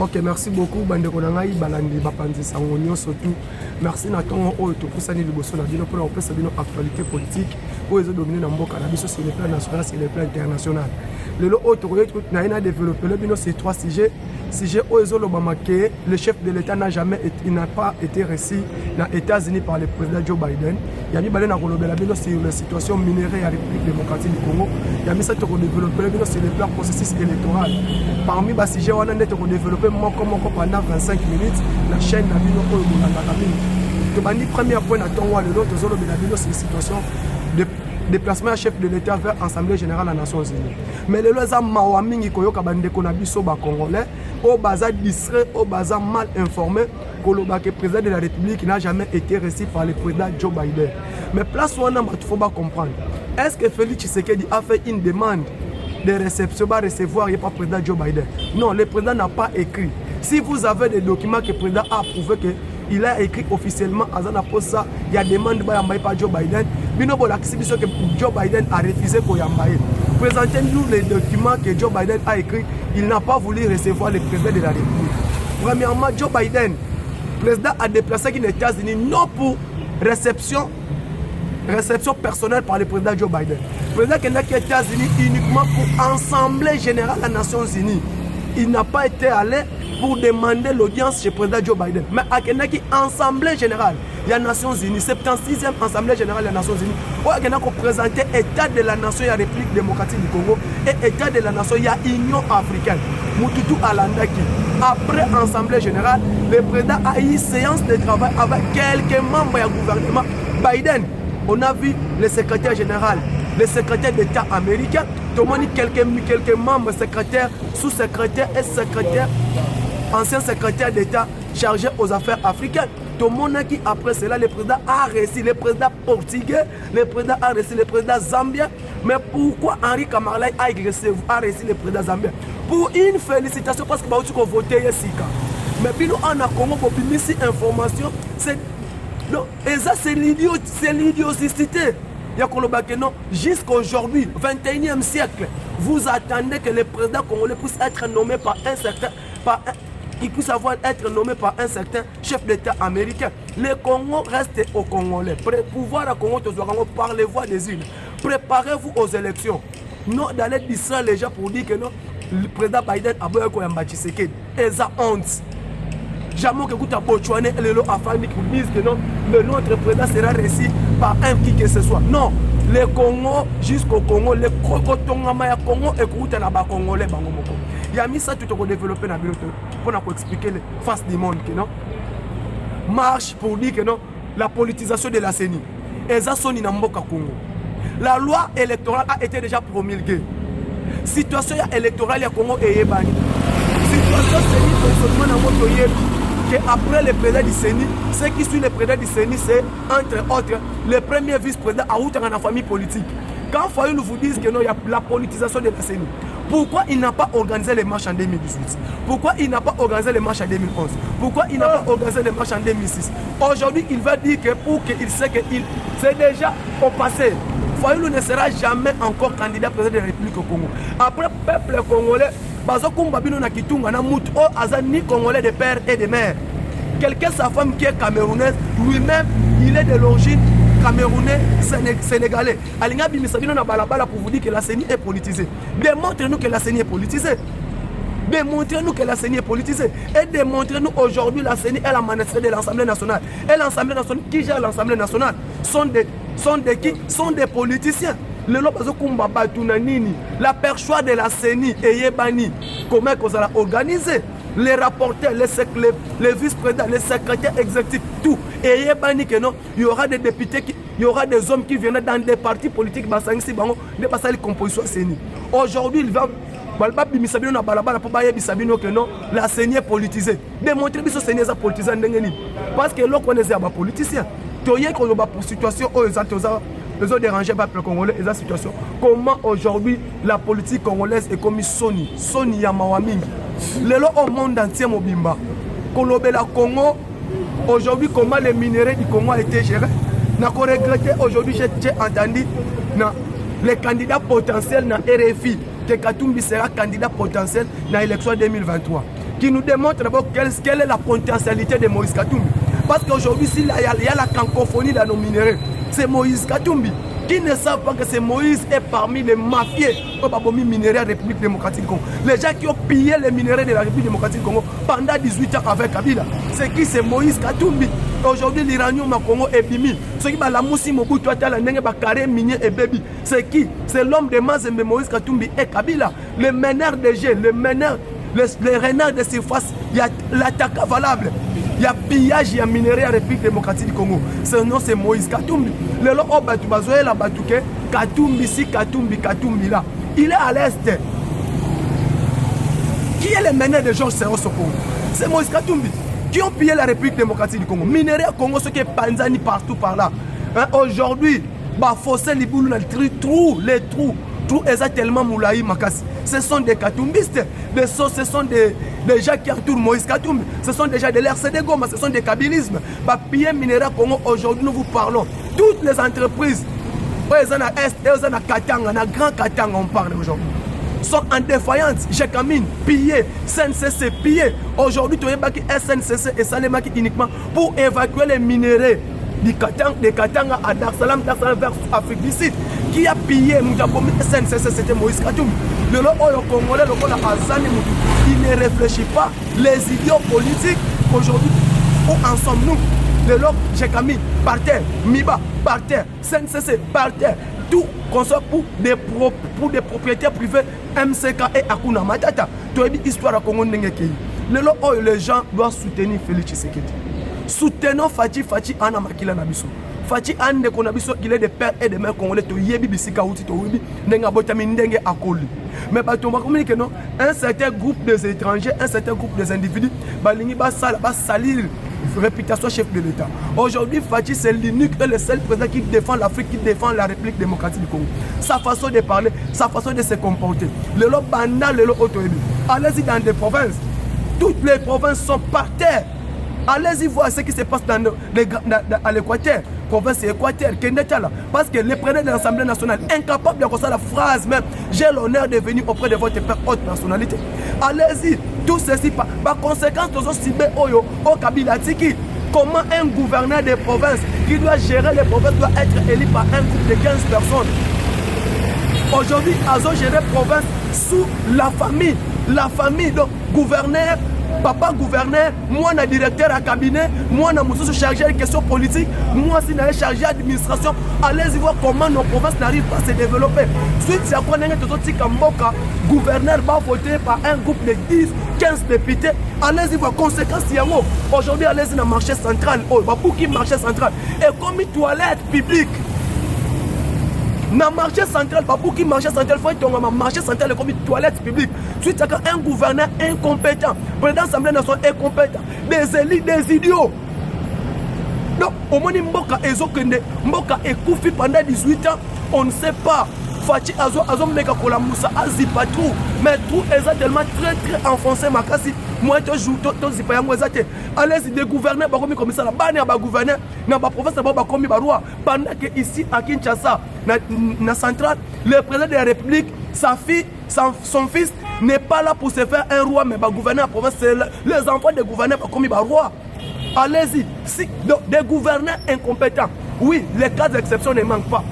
Ok, merci beaucoup. Bande Konangaï, Balandi, Bapandi, Sangonio, surtout. Merci Nathan, tout pour ça, nous sommes là pour la actualité politique, pour les dominer dans le cannabis sur le plan national, sur le plan international. Le lot autre, nous avons développé ces trois sujets. Sujet le chef de l'État n'a pas été reçu dans les États-Unis par le président Joe Biden. Il y a mis sur la situation minérale à la République démocratique du Congo. Il y a mis ça pour développer sur le plan processus électoral. Parmi les sujets, on a développé pendant 25 minutes la chaîne de la premier point c'est la situation de déplacement à chef de l'État vers l'Assemblée générale des Nations Unies. Mais le loza mawamingi koyoka bandeko na biso ba congolais au baza distrait, au baza mal informé que le président de la République n'a jamais été reçu par le président Joe Biden. Mais place où on a il faut comprendre. Est-ce que Félix Tshisekedi a fait une demande de réception va recevoir par le président Joe Biden? Non, le président n'a pas écrit. Si vous avez des documents que le président a approuvé que il a écrit officiellement à Zana Posa, il y a demande par Joe Biden. Binobo l'acceptation que Joe Biden a refusé pour Yambaye. Présentez-nous les documents que Joe Biden a écrits. Il n'a pas voulu recevoir le président de la République. Premièrement, Joe Biden, le président a déplacé les États-Unis non pour réception personnelle par le président Joe Biden. Le président qui est aux États-Unis uniquement pour l'Assemblée générale des Nations Unies. Il n'a pas été allé pour demander l'audience chez le président Joe Biden. Mais à l'Assemblée générale des Nations Unies, 76e Assemblée générale des Nations Unies, où il y a présenté l'État de la nation, il y a République démocratique du Congo, et l'État de la nation, il y a Union africaine. Moutoutou Alandaki. Après l'Assemblée générale, le président a eu une séance de travail avec quelques membres du gouvernement. Biden, on a vu le secrétaire général, le secrétaire d'État américain, tout le monde quelques membres, secrétaires, sous-secrétaires et secrétaires, anciens secrétaires d'État chargés aux affaires africaines. Tout le monde qui après cela, le président a reçu, le président portugais, le président a reçu, le président zambien. Mais pourquoi Henri Kamarlay a reçu le président zambien? Pour une félicitation parce que vous avez voté ici. Mais puis nous en a comment pour publier cette information, c'est l'idiocité. Jusqu'à aujourd'hui, 21e siècle, vous attendez que le président congolais puisse être nommé par un certain, il puisse être nommé par un certain chef d'État américain. Le Congo reste au Congolais. Pouvoir à Congo, par les voies des îles. Préparez-vous aux élections. Non, d'aller distraire les gens pour dire que non, le président Biden a besoin de Tshisekedi. Et ça honte. Jamais que vous avez et les familles qui disent que non, notre président sera reçu par un qui que ce soit. Non, le Congo, jusqu'au Congo, le Congo et le Congolais. Il y a mis ça tout pour développer dans le pour expliquer la face du monde que non. Marche pour dire que non, la politisation de la CENI. Et ça sonne dans le Congo. La loi électorale a été déjà promulguée. Situation électorale au Congo est bannie. Situation CENI dans votre après le président du CENI, ce qui suit le président du CENI, c'est entre autres le premier vice-président à outre dans la famille politique. Quand Fayoulou vous dit que non, il y a la politisation de la CENI, pourquoi il n'a pas organisé les marches en 2018? Pourquoi il n'a pas organisé les marches en 2011? Pourquoi il n'a pas organisé les marches en 2006? Aujourd'hui, il va dire que pour qu'il sait qu'il c'est déjà au passé. Fayoulou ne sera jamais encore candidat président de la République au Congo. Après, le peuple congolais, ni congolais de père et de mère. Quelqu'un, sa femme qui est camerounaise, lui-même, il est de l'origine camerounais sénégalais. Alinga Bimisabino na balabala pour vous dire que la CENI est politisée. Démontrez-nous que la CENI est politisée. Démontrez-nous que la CENI est politisée. Et démontrez-nous aujourd'hui la CENI est la manette de l'Assemblée nationale. Et l'Assemblée nationale, qui gère l'Assemblée nationale sont des politiciens. Le la perchoir de la CENI et Yébani, comment qu'on a organisé les rapporteurs, les vice-présidents, les secrétaires exécutifs, tout. Et Yébani que non, il y aura des députés, il y aura des hommes qui viennent dans des partis politiques, ne pas ça les compositions CENI. Aujourd'hui, il va la CENI est politisée. Démontrer que la CENI est politisée. Parce que l'on connaît les politiciens. Pour situation ils ont dérangé par le Congolais et la situation. Comment aujourd'hui la politique congolaise est comme Sony Yamawamingi. Le lot au monde entier Mobimba. Kolobela Congo, aujourd'hui comment les minéraux du Congo ont été gérés. N'a pas regretté aujourd'hui, j'ai entendu les candidats potentiels dans RFI que Katumbi sera candidat potentiel dans l'élection 2023. qui nous démontre d'abord quelle est la potentialité de Moïse Katumbi. Parce qu'aujourd'hui, s'il y a la cancophonie dans nos minéraux, c'est Moïse Katumbi. Qui ne savent pas que c'est Moïse est parmi les mafieux au minéraux de la République démocratique du Congo. Les gens qui ont pillé les minéraux de la République démocratique du Congo pendant 18 ans avec Kabila. C'est qui? C'est Moïse Katumbi. Aujourd'hui, l'Iranium au Congo est bimi. Ce qui va la moussi Mobutu Atala Nenge Bakare Minier et Baby. C'est qui? C'est l'homme de Mazembe Moïse Katumbi et Kabila. Le meneur des jeux, le meneur, les renards de surface. Il y a l'attaque valable. Il y a pillage, il y a minerai à la République démocratique du Congo. Son nom c'est Moïse Katumbi. Le lot Batu Bazoé la Batouke, Katumbi si Katumbi là. Il est à l'est. Qui est le meneur de Georges Seros au Congo? C'est Moïse Katumbi. Qui ont pillé la République démocratique du Congo. Minerai au Congo, ce qui est Panzani partout par là. Hein, aujourd'hui, Fossé Liboulou, les trous tellement moulaï Makassi. Ce sont des katumbistes, ce sont des gens qui entourent Moïse Katumbi, ce sont des gens de l'RCD Goma, ce sont des kabylismes. Pillé minéral Congo, aujourd'hui nous vous parlons. Toutes les entreprises, elles en a Est, elles en a Katanga, on a Grand Katanga, on parle aujourd'hui, sont en défaillance. Jekamine, pillé, SNCC, pillé. Aujourd'hui, tu as SNCC et Salemaki uniquement pour évacuer les minéraux de Katanga à Dar Salam vers Afrique du Sud. Qui a pillé Moutabomi SNCC, c'était Moïse Katumbi. Le Congolais, il ne réfléchit pas. Les idiots politiques, aujourd'hui, où en sommes-nous? Le lot, Jekamine, par terre, Miba, par terre, SNCC, par terre. Tout conçoit pour des propriétaires privés, MCK et Akuna Matata. Tu as dit histoire à Congo Nengeki. Le lot, les gens doivent soutenir Félix Tshisekedi. Soutenons Fati Anna Makila Nabiso. Fati Anne Konabiso, il est de pères et de mères congolais. To yebi bisika outi to webi nenga botami ndenge akoli. Mais ba to communique non, un certain groupe des étrangers, un certain groupe des individus, balingi ba salir réputation chef de l'État. Aujourd'hui, Fati c'est l'unique et le seul président qui défend l'Afrique, qui défend la République démocratique du Congo. Sa façon de parler, sa façon de se comporter. Le lot banda, le lot autoélu. Allez-y dans des provinces. Toutes les provinces sont par terre. Allez-y voir ce qui se passe à l'Équateur, province Équateur, parce que les présidents de l'Assemblée nationale, incapables de faire la phrase même, j'ai l'honneur de venir auprès de votre père haute nationalité. Allez-y, tout ceci, par conséquence, nous avons ciblé au Kabila Tiki. Comment un gouverneur de province qui doit gérer les provinces doit être élu par un groupe de 15 personnes. Aujourd'hui, ils ont géré province sous la famille, donc gouverneur. Papa gouverneur, moi na directeur à cabinet, moi na monsieur chargé de questions politiques, moi si na chargé d'administration. Allez-y voir comment nos provinces n'arrivent pas à se développer. Suite c'est quoi n'engagez tout autre Kamboka, gouverneur va voter par un groupe de 10, 15 députés. Allez-y voir conséquences yango. Aujourd'hui allez-y dans le marché central, pour qui marché central et comme une toilette publique. Dans le marché central, pour qui marché central, il faut être dans le marché central comme une toilette publique. Suite à un gouverneur incompétent, le président de l'Assemblée nationale incompétent, des élites, des idiots. Donc, au moins, Mboka est couffé pendant 18 ans, on ne sait pas. Fati Azo Meka Kola Moussa Azipa tout, mais tout est tellement très enfoncé. Makasi, moi, je joue tout Zipa Yango Zate. Allez-y, des gouverneurs, comme ça, la banne à gouverneur, dans la province, comme Barua. Pendant que ici, à Kinshasa, dans la centrale, le président de la République, sa fille, son fils, n'est pas là pour se faire un roi, mais gouverneur la province, c'est les enfants des gouverneurs, comme Barua. Allez-y, si, donc, des gouverneurs incompétents. Oui, les cas d'exception ne manquent pas.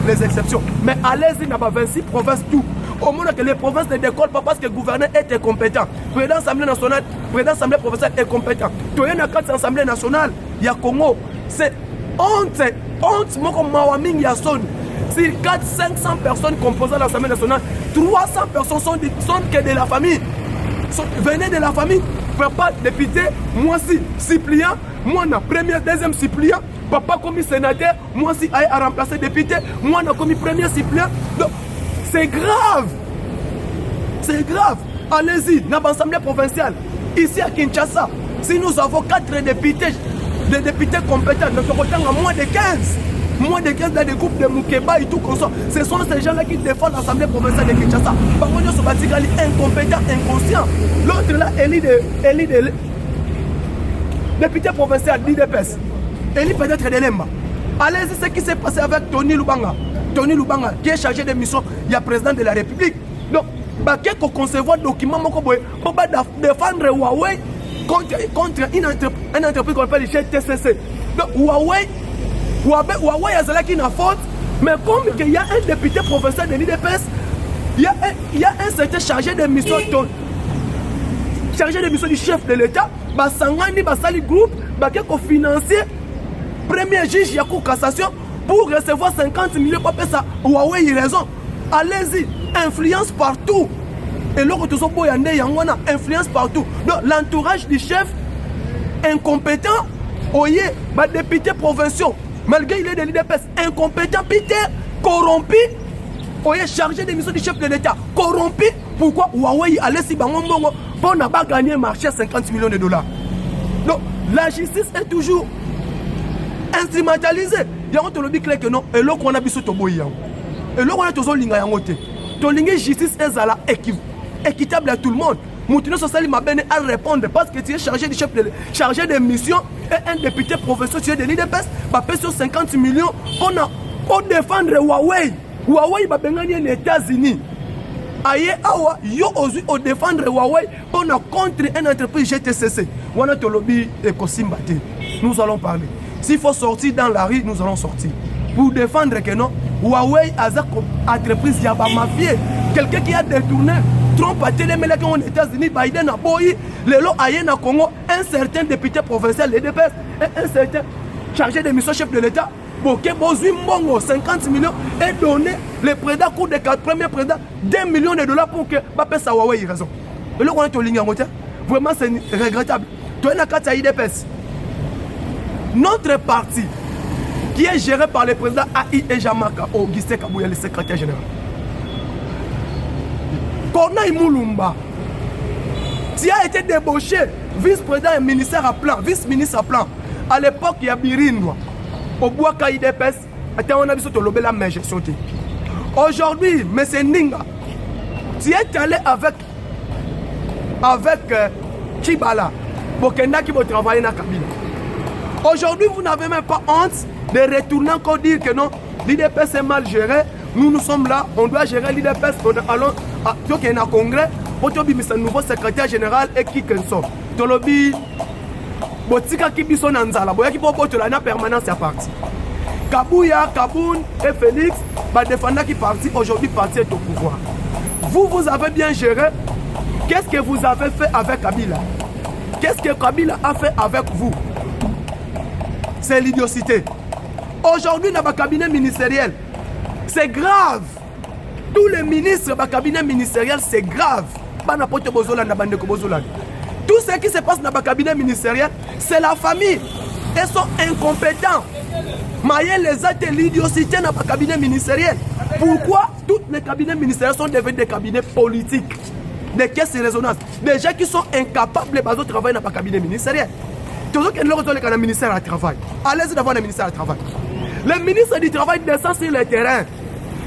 Les exceptions. Mais allez-y, dans 26 provinces, tout. Au moins que les provinces ne décollent pas parce que le gouverneur est incompétent. Le président de l'Assemblée nationale, le président de l'Assemblée provinciale est compétent. Tout le monde dans l'Assemblée nationale, il y a Congo. C'est honte, moi comme Mawaming Yasson. Si 400-500 personnes composant l'Assemblée nationale, 300 personnes sont que de la famille. Venez de la famille. Papa député, moi si suppléant, moi na premier, deuxième suppléant, papa comme sénateur, moi si aille à remplacer député, moi na comme premier suppléant. Donc c'est grave. C'est grave. Allez-y, dans l'Assemblée provinciale, ici à Kinshasa, si nous avons 4 députés, des députés compétents, nous sommes à moins de 15. Moins de 15 dans des groupes de Moukeba et tout comme ça. Ce sont ces gens-là qui défendent l'Assemblée provinciale de Kinshasa. Par contre, ils sont incompétents, inconscients. L'autre là, élit de député provincial d'IDPS. Élit peut-être de Lemba. Allez-y, ce qui s'est passé avec Tony Lubanga. Tony Lubanga, qui est chargé de mission, il y a président de la République. Donc, baké ko concevoir document moko boy pour défendre Huawei contre une entreprise qu'on appelle GTCC. Donc Huawei a zalaki na faute, mais comme il y a un député professeur de l'IDPS, il y a un certain chargé de mission du chef de l'État, Basangani Basali Group, baké ko financer premier juge ya Cour cassation pour recevoir 50 millions pour payer ça. Huawei il raison. Allez-y, influence partout. Et l'autre tout ça pour influence partout. Donc l'entourage du chef incompétent, oye, député provinciaux, malgré il est de l'IDPS, incompétent, Peter, corrompu, oye, chargé de mission du chef de l'État, corrompu. Pourquoi Huawei allez-y bangombongo pour ne pas gagner marché 50 millions de dollars. Donc la justice est toujours instrumentalisée. Il y a un lobby clair que non, et l'autre on a biso toboyi. Et là, on a toujours linga yangote. Ton linga justice est équitable à tout le monde. Moutino social m'a bien à répondre parce que tu es chargé de chef chargé de mission et un député professeur tu es de l'IDPS va payer sur 50 millions pour défendre Huawei. Huawei va bien gagner les États-Unis. Aïe awa yo ozu au défendre Huawei pour contre une entreprise GTCC. On a ton lobby écosimbate. Nous allons parler. S'il faut sortir dans la rue, nous allons sortir. Pour défendre que non, Huawei a une entreprise qui a mafié. Quelqu'un qui a détourné, Trump a télémélé aux États-Unis, Biden a boyi, le lot a au Congo, un certain député provincial, les DPS, un certain chargé de mission chef de l'État, pour que Bozui Mbongo, 50 millions, et donné le président, cours des 4 premiers présidents, 2 millions de dollars pour que Bapes Huawei ait raison. Et là, on est au ligne en côté. Vraiment, c'est regrettable. Tu es dans le IDPS. Notre parti, qui est géré par le président AI et Jamaka, Augustin Kabouya, le secrétaire général. Corneille Moulumba, qui a été débauché, vice-président et ministère à plan, vice-ministre à plan. À l'époque, il y a Birinwa, au bois KIDPS, on a vu sur le la main, j'ai sauté. Aujourd'hui, M. Ninga, tu es allé avec Chibala, pour qu'il qui va travailler dans Kabila. Aujourd'hui, vous n'avez même pas honte de retourner encore dire que non, l'IDPS est mal géré. Nous sommes là, on doit gérer l'IDPS. Allons à un congrès pour un nouveau secrétaire général et qui que soit. Tolobi, Botika qui bison Nanzala, Boya qui peut la permanence à parti. Kabouya, Kaboun et Félix, défendant qui parti, aujourd'hui parti est au pouvoir. Vous avez bien géré. Qu'est-ce que vous avez fait avec Kabila? Qu'est-ce que Kabila a fait avec vous? C'est l'idiocité. Aujourd'hui, dans le cabinet ministériel, c'est grave. Tous les ministres dans le cabinet ministériel, c'est grave. Tout ce qui se passe dans le cabinet ministériel, c'est la famille. Ils sont incompétents. Maïe les a été l'idiocité dans le cabinet ministériel. Pourquoi tous les cabinets ministériels sont devenus des cabinets politiques, des caisses de résonance, des gens qui sont incapables de travailler dans le cabinet ministériel? Toujours qu'il y a un ministère du travail. Allez-y d'avoir un ministère du travail. Le ministre du Travail descend sur le terrain.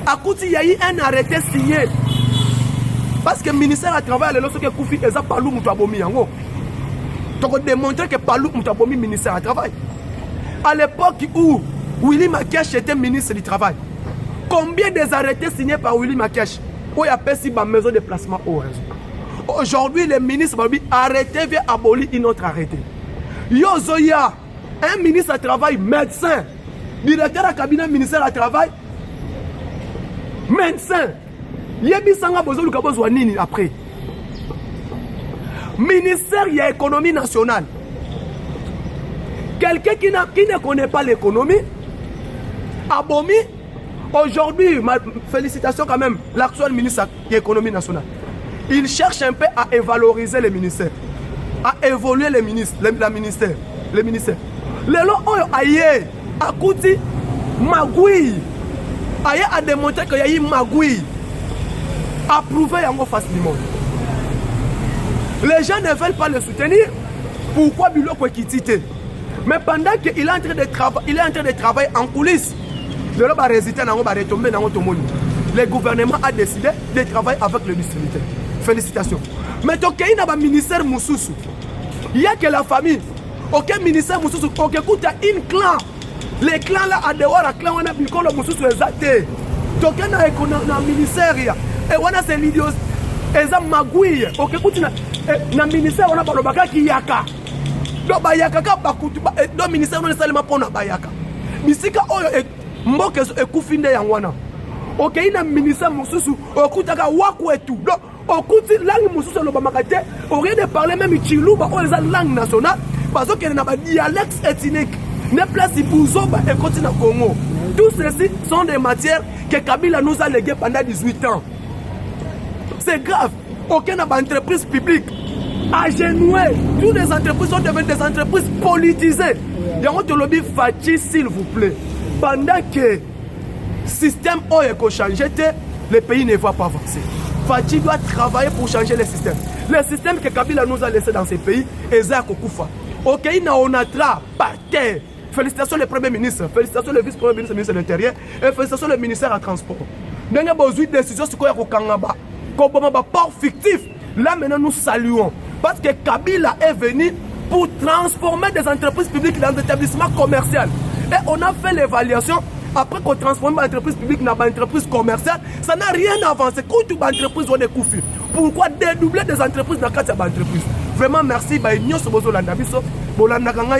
À côté, il y a eu un arrêté signé. Parce que le ministère du Travail, lorsque Koufi Eza Palou Moutabomi, tu as démontré que Palou Moutabomi ministère du Travail. À l'époque où Willy Makesh était ministre du Travail, combien des arrêtés signés par Willy Makesh où il y a perçu ma maison de placement au réseau? Aujourd'hui, le ministre m'a dit arrêtez, vient abolir une autre arrêté. Yozoya, un ministre du Travail, médecin, directeur du cabinet ministère du Travail, médecin. Yebisanga Bozolu Kabozwa Nini après. Ministère de l'économie nationale. Quelqu'un qui ne connaît pas l'économie, abomi. Aujourd'hui, félicitations quand même, l'actuel ministre de l'économie nationale. Il cherche un peu à valoriser les ministères, à évoluer les ministres, les ministères. Les lois aïe, à Kouti, Magui, aïe a démontré qu'il y a eu Magui, approuvé en face du monde. Les gens ne veulent pas le soutenir. Pourquoi Biloko est quitté? Mais pendant qu'il est en train de travailler en coulisses, le gouvernement a décidé de travailler avec le distributeur. Félicitations. Mais il y a un ministère Moussoussou. Il n'y a que la famille. Aucun ministère Moussoussou. Aucun coup, il y a une clan. Les clans là, à dehors, les clans, on a vu que le Moussoussou est zaté. Donc il y a un ministère. Et on a c'est eza magouille OK kutina na ministère on a balobaka ki yaka do bayaka ka bakutu do ministère on salema pona bayaka bisika oyo mboka ekufi nde yango wana OK ina ministère mususu okutaka waku etu do okuti langue mususu lobamaka te au lieu de parler même chiluba oyo eza langue nationale parce que na ba dialecte ethnique ne place Bouzoba et continue au Congo. Tous ceci sont des matières que Kabila nous a léguées pendant 18 ans. C'est grave. Aucune entreprise publique agenouée. Toutes les entreprises sont devenues des entreprises politisées. Et on te lobby Fachi, s'il vous plaît. Pendant que le système a changé, le pays ne va pas avancer. Fachi doit travailler pour changer le système. Le système que Kabila nous a laissé dans ces pays est Zakokoufa. Ok, on a par terre. Félicitations le Premier ministre, félicitations le Vice-Premier ministre, ministre de l'Intérieur, et félicitations le ministère à Transport. Nous avons besoin de décisions sur quoi Kangaba. Comme un port fictif. Là maintenant nous saluons. Parce que Kabila est venu pour transformer des entreprises publiques dans des établissements commerciaux. Et on a fait l'évaluation. Après qu'on transforme l'entreprise publique dans une entreprise commerciale, ça n'a rien avancé. Quand tu as une entreprise, on est couffé. Pourquoi dédoubler des entreprises dans cette entreprise? Vraiment merci.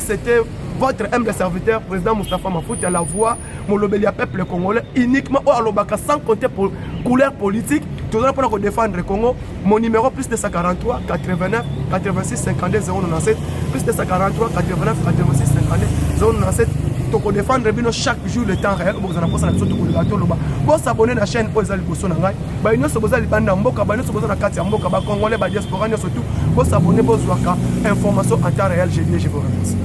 C'était votre humble serviteur, président Moustapha Mafouti, à la voix, Molobelia peuple congolais, uniquement au Alobaka, sans compter pour couleur politique, toujours pour défendre le Congo. Mon numéro plus de 143 89 86 52 097, plus de 143 89 86 52 097. Pour défendre chaque jour le temps réel, vous abonnez à la chaîne pour les alibos. Vous abonnez information en temps réel. Je vous remercie.